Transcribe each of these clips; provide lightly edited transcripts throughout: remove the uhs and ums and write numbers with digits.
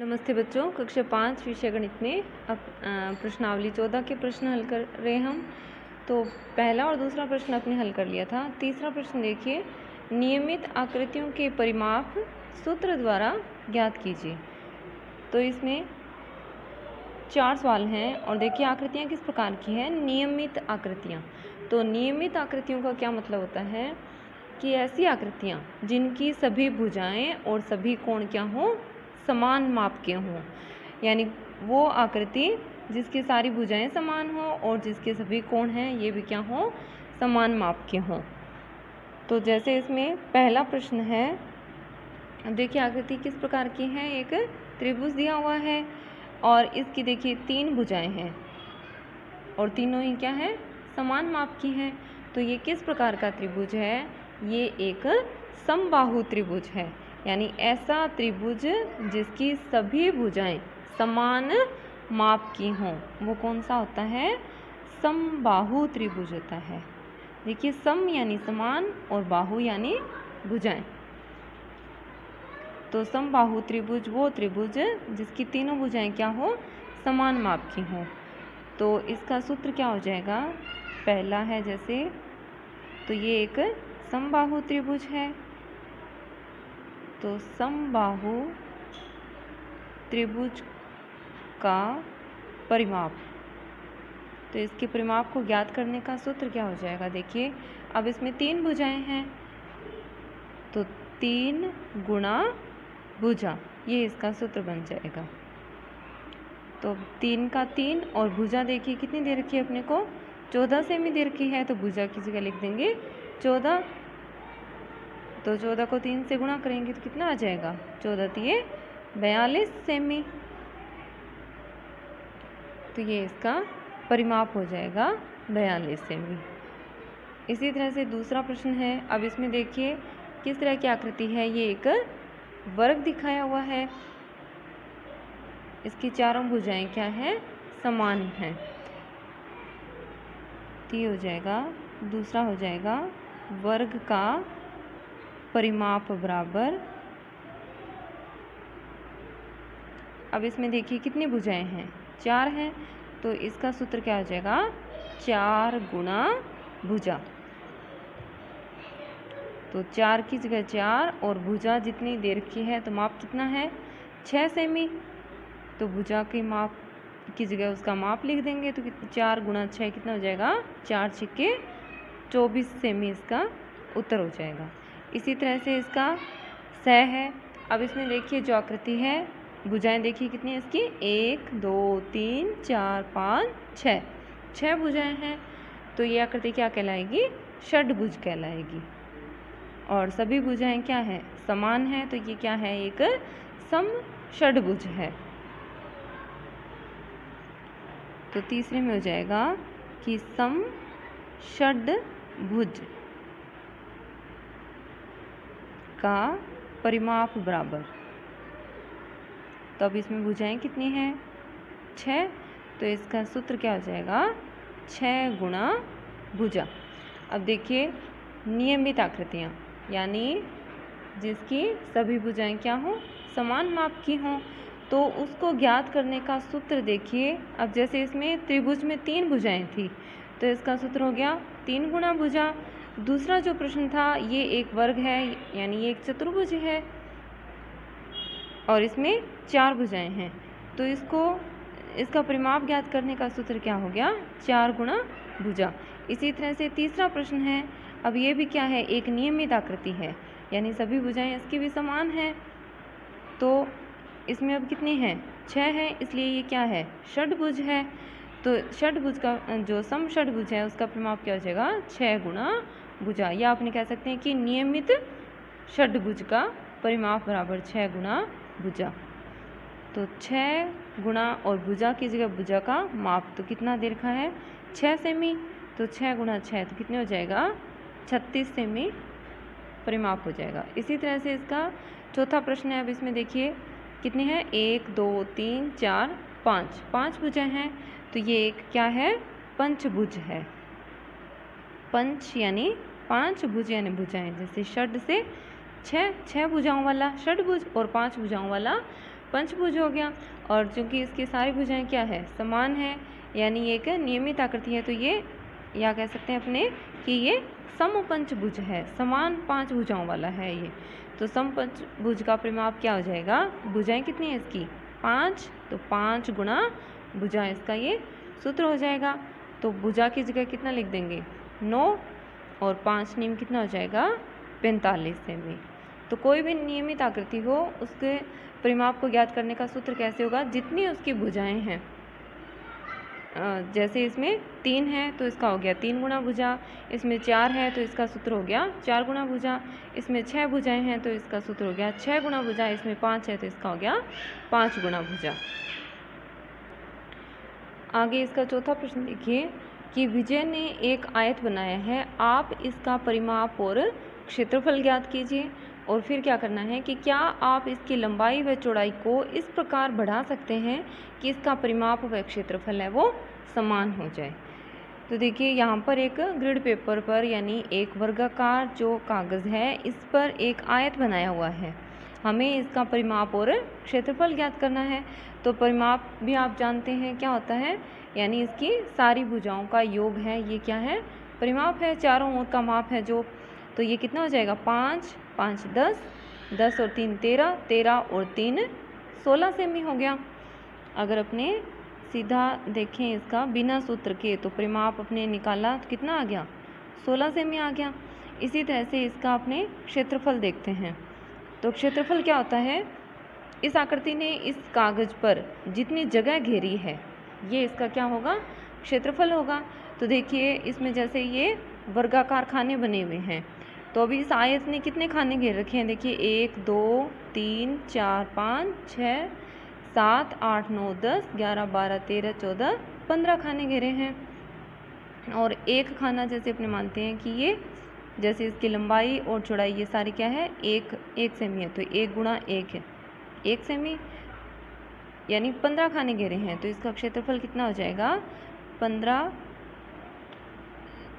नमस्ते बच्चों, कक्षा 5 विषय गणित में अब प्रश्नावली 14 के प्रश्न हल कर रहे हम। तो पहला और दूसरा प्रश्न आपने हल कर लिया था। तीसरा प्रश्न देखिए, नियमित आकृतियों के परिमाप सूत्र द्वारा ज्ञात कीजिए। तो इसमें 4 सवाल हैं और देखिए आकृतियाँ किस प्रकार की हैं। नियमित आकृतियाँ, तो नियमित आकृतियों का क्या मतलब होता है कि ऐसी आकृतियाँ जिनकी सभी भुजाएं और सभी कोण क्या हों, समान माप के हों। यानी वो आकृति जिसकी सारी भुजाएं समान हों और जिसके सभी कोण हैं ये भी क्या हों, समान माप के हों। तो जैसे इसमें पहला प्रश्न है, अब देखिए आकृति किस प्रकार की है। एक त्रिभुज दिया हुआ है और इसकी देखिए 3 भुजाएं हैं और तीनों ही क्या है, समान माप की हैं। तो ये किस प्रकार का त्रिभुज है, ये एक समबाहु त्रिभुज है। यानी ऐसा त्रिभुज जिसकी सभी भुजाएं समान माप की हों, वो कौन सा होता है, समबाहु त्रिभुज होता है। देखिए सम यानी समान और बाहु यानी भुजाएं। तो समबाहु त्रिभुज वो त्रिभुज जिसकी तीनों भुजाएं क्या हो, समान माप की हों। तो इसका सूत्र क्या हो जाएगा, पहला है जैसे, तो ये एक समबाहु त्रिभुज है। तो समबाहु त्रिभुज का परिमाप, तो इसके परिमाप को ज्ञात करने का सूत्र क्या हो जाएगा। देखिए अब इसमें 3 भुजाएं हैं, तो 3 गुणा भुजा, ये इसका सूत्र बन जाएगा। तो 3 का 3 और भुजा देखिए कितनी दे रखी है अपने को, 14 सेमी दे रखी है। तो भुजा की जगह लिख देंगे 14। तो 14 को 3 से गुणा करेंगे तो कितना आ जाएगा, 14 तिये 42 सेमी। तो ये इसका परिमाप हो जाएगा 42 सेमी। इसी तरह से दूसरा प्रश्न है। अब इसमें देखिए किस तरह की आकृति है, ये एक वर्ग दिखाया हुआ है। इसकी चारों भुजाएं क्या है, समान हैं। तो ये हो जाएगा, दूसरा हो जाएगा वर्ग का परिमाप बराबर, अब इसमें देखिए कितनी भुजाएं हैं, 4 हैं। तो इसका सूत्र क्या हो जाएगा, 4 गुणा भुजा। तो 4 की जगह 4 और भुजा जितनी दे रखी है, तो माप कितना है, 6 सेमी। तो भुजा के माप की जगह उसका माप लिख देंगे। तो 4 गुणा 6 कितना हो जाएगा, 4 छक्के 24 सेमी इसका उत्तर हो जाएगा। इसी तरह से इसका 6 है। अब इसमें देखिए जो आकृति है, भुजाएं देखिए कितनी है इसकी, 1 2 3 4 5 6, 6 भुजाएं हैं। तो ये आकृति क्या कहलाएगी, षड्भुज कहलाएगी। और सभी भुजाएं क्या है, समान है। तो ये क्या है, एक सम षड्भुज है। तो तीसरे में हो जाएगा कि सम षड्भुज का परिमाप बराबर, तो अब इसमें भुजाएं कितनी हैं, 6। तो इसका सूत्र क्या हो जाएगा, 6 गुणा भुजा। अब देखिए नियमित आकृतियाँ, यानी जिसकी सभी भुजाएं क्या हों, समान माप की हों, तो उसको ज्ञात करने का सूत्र देखिए। अब जैसे इसमें त्रिभुज में 3 भुजाएं थी, तो इसका सूत्र हो गया 3 गुणा भुजा। दूसरा जो प्रश्न था, ये एक वर्ग है, यानी ये एक चतुर्भुज है और इसमें 4 भुजाएं हैं। तो इसका परिमाप ज्ञात करने का सूत्र क्या हो गया, 4 गुणा भुजा। इसी तरह से तीसरा प्रश्न है। अब ये भी क्या है, एक नियमित आकृति है, यानी सभी भुजाएं इसकी भी समान हैं। तो इसमें अब कितनी हैं, 6 हैं, इसलिए ये क्या है, षड्भुज है। तो षड्भुज का जो सम षड्भुज है उसका परिमाप क्या हो जाएगा, 6 गुणा भुजा। या आपने कह सकते हैं कि नियमित षड्भुज का परिमाप बराबर 6 गुणा भुजा। तो 6 गुणा और भुजा की जगह भुजा का माप तो कितना दे रखा है, 6 सेमी। तो 6 गुणा 6 तो कितने हो जाएगा, 36 सेमी परिमाप हो जाएगा। इसी तरह से इसका चौथा प्रश्न है। अब इसमें देखिए कितने हैं, 1 2 3 4 5, 5 भुजाएं हैं। तो ये एक क्या है, पंचभुज है। पंच यानी 5 भुज यानी भुजाएं, जैसे षड से 6 भुजाओं वाला षड्भुज और 5 भुजाओं वाला पंचभुज हो गया। और चूँकि इसकी सारी भुजाएं क्या है, समान है, यानी एक नियमित आकृति है, तो ये या कह सकते हैं अपने कि ये समपंचभुज है, समान 5 भुजाओं वाला है ये। तो समपंचभुज का परिमाप क्या हो जाएगा, भुजाएं कितनी है इसकी 5, तो 5 गुणा भुजा, इसका ये सूत्र हो जाएगा। तो भुजा की जगह कितना लिख देंगे 9 और 5 नियम कितना हो जाएगा 45 सेमी। तो कोई भी नियमित आकृति हो उसके परिमाप को ज्ञात करने का सूत्र कैसे होगा, जितनी उसकी भुजाएं हैं। जैसे इसमें 3 है तो इसका हो गया 3 गुणा भुजा, इसमें 4 है तो इसका सूत्र हो गया 4 गुणा भुजा, इसमें 6 भुजाएं हैं तो इसका सूत्र हो गया 6 गुणा भुजा, इसमें 5 है तो इसका हो गया 5 गुणा भुजा। आगे इसका चौथा प्रश्न देखिए कि विजय ने एक आयत बनाया है, आप इसका परिमाप और क्षेत्रफल ज्ञात कीजिए। और फिर क्या करना है कि क्या आप इसकी लंबाई व चौड़ाई को इस प्रकार बढ़ा सकते हैं कि इसका परिमाप व क्षेत्रफल है वो समान हो जाए। तो देखिए यहाँ पर एक ग्रिड पेपर पर यानी एक वर्गाकार जो कागज़ है इस पर एक आयत बनाया हुआ है, हमें इसका परिमाप और क्षेत्रफल ज्ञात करना है। तो परिमाप भी आप जानते हैं क्या होता है, यानी इसकी सारी भुजाओं का योग है, ये क्या है परिमाप है, चारों ओर का माप है जो। तो ये कितना हो जाएगा 5, 5 10, 10 और 3 13, 13 और 3 16 सेमी हो गया। अगर अपने सीधा देखें इसका बिना सूत्र के तो परिमाप अपने निकाला तो कितना आ गया 16 सेमी आ गया। इसी तरह से इसका अपने क्षेत्रफल देखते हैं। तो क्षेत्रफल क्या होता है, इस आकृति ने इस कागज़ पर जितनी जगह घेरी है ये इसका क्या होगा क्षेत्रफल होगा। तो देखिए इसमें जैसे ये वर्गाकार खाने बने हुए हैं, तो अभी इस आयत ने कितने खाने घेर रखे हैं, देखिए 1 2 3 4 5 6 7 8 9 10 11 12 13 14 15 खाने घेरे हैं। और एक खाना जैसे अपने मानते हैं कि ये जैसे इसकी लंबाई और चौड़ाई ये सारी क्या है 1 सेमी है, तो 1 गुणा 1 है 1 सेमी, यानी 15 खाने घेरे हैं। तो इसका क्षेत्रफल कितना हो जाएगा 15,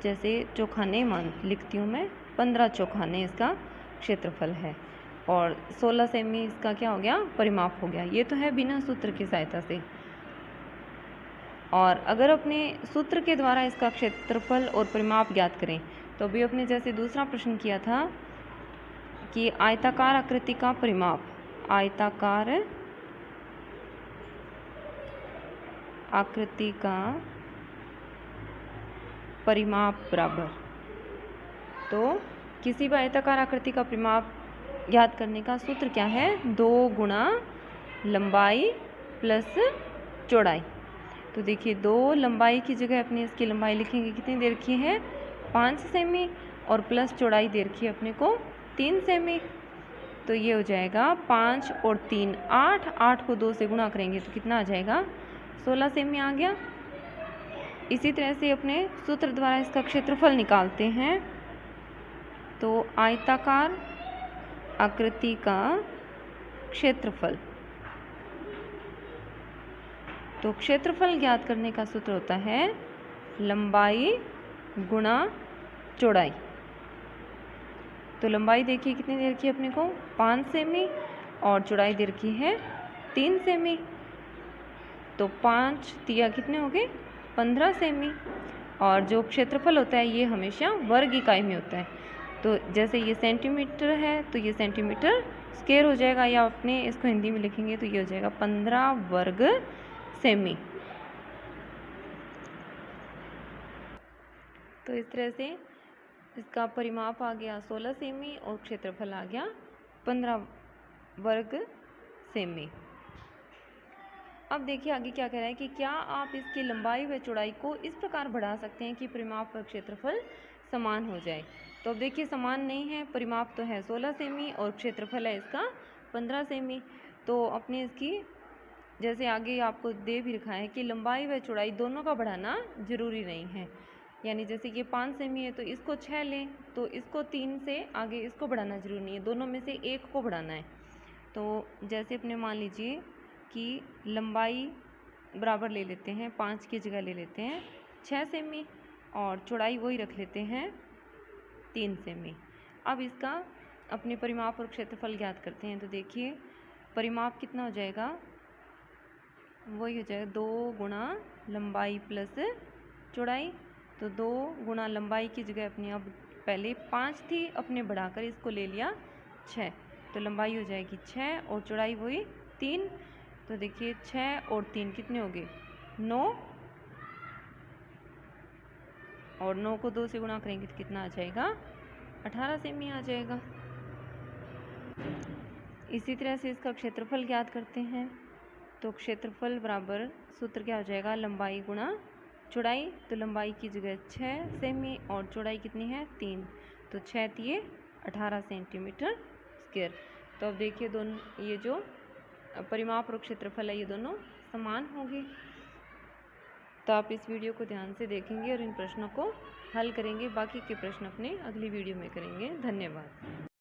जैसे चौखाने मान लिखती हूँ मैं, 15 चौखाने इसका क्षेत्रफल है। और 16 सेमी इसका क्या हो गया परिमाप हो गया। ये तो है बिना सूत्र की सहायता से। और अगर अपने सूत्र के द्वारा इसका क्षेत्रफल और परिमाप ज्ञात करें तो अभी अपने जैसे दूसरा प्रश्न किया था कि आयताकार आकृति का परिमाप, आयताकार आकृति का परिमाप बराबर, तो किसी भी आयताकार आकृति का परिमाप ज्ञात करने का सूत्र क्या है 2 गुणा लंबाई प्लस चौड़ाई। तो देखिए 2 लंबाई की जगह अपने इसकी लंबाई लिखेंगे, कितनी दे रखी है 5 सेमी, और प्लस चौड़ाई दे रखी है अपने को 3 सेमी। तो ये हो जाएगा 5 और 3 8, 8 को 2 से गुणा करेंगे तो कितना आ जाएगा 16 सेमी आ गया। इसी तरह से अपने सूत्र द्वारा इसका क्षेत्रफल निकालते हैं। तो आयताकार आकृति का क्षेत्रफल, तो क्षेत्रफल ज्ञात करने का सूत्र होता है लंबाई गुणा चौड़ाई। तो लंबाई देखिए कितनी दे रखी है अपने को 5 सेमी और चौड़ाई दे रखी है 3 सेमी। तो 5 तिया कितने हो गए 15 सेमी। और जो क्षेत्रफल होता है ये हमेशा वर्ग इकाई में होता है। तो जैसे ये सेंटीमीटर है तो ये सेंटीमीटर स्क्वायर हो जाएगा, या अपने इसको हिंदी में लिखेंगे तो ये हो जाएगा 15 वर्ग सेमी। तो इस तरह से इसका परिमाप आ गया 16 सेमी और क्षेत्रफल आ गया 15 वर्ग सेमी। अब देखिए आगे क्या कह रहा है कि क्या आप इसकी लंबाई व चौड़ाई को इस प्रकार बढ़ा सकते हैं कि परिमाप व क्षेत्रफल समान हो जाए। तो अब देखिए समान नहीं है, परिमाप तो है 16 सेमी और क्षेत्रफल है इसका 15 सेमी। तो अपने इसकी जैसे आगे आपको दे भी रखा है कि लंबाई व चौड़ाई दोनों का बढ़ाना ज़रूरी नहीं है। यानी जैसे ये 5 सेमी है तो इसको 6 लें, तो इसको 3 से आगे इसको बढ़ाना ज़रूरी नहीं है, दोनों में से एक को बढ़ाना है। तो जैसे अपने मान लीजिए कि लंबाई बराबर ले लेते हैं, 5 की जगह ले लेते हैं 6 सेमी और चौड़ाई वही रख लेते हैं 3 सेमी। अब इसका अपने परिमाप और क्षेत्रफल ज्ञात करते हैं। तो देखिए परिमाप कितना हो जाएगा, वही हो जाएगा 2 गुणा लंबाई प्लस चौड़ाई। तो 2 गुणा लंबाई की जगह अपनी अब पहले 5 थी, अपने बढ़ाकर इसको ले लिया 6, तो लंबाई हो जाएगी 6 और चौड़ाई वही 3। तो देखिए 6 और 3 कितने हो गए 9, और 9 को 2 से गुणा करेंगे तो कितना आ जाएगा 18 सेमी आ जाएगा। इसी तरह से इसका क्षेत्रफल ज्ञात करते हैं। तो क्षेत्रफल बराबर सूत्र क्या हो जाएगा, लंबाई गुणा चौड़ाई। तो लंबाई की जगह 6 सेमी और चौड़ाई कितनी है 3, तो 6 तिये 18 सेंटीमीटर स्क्वायर। तो अब देखिए दोनों ये जो परिमाप और क्षेत्रफल है ये दोनों समान होंगे। तो आप इस वीडियो को ध्यान से देखेंगे और इन प्रश्नों को हल करेंगे। बाकी के प्रश्न अपने अगली वीडियो में करेंगे। धन्यवाद।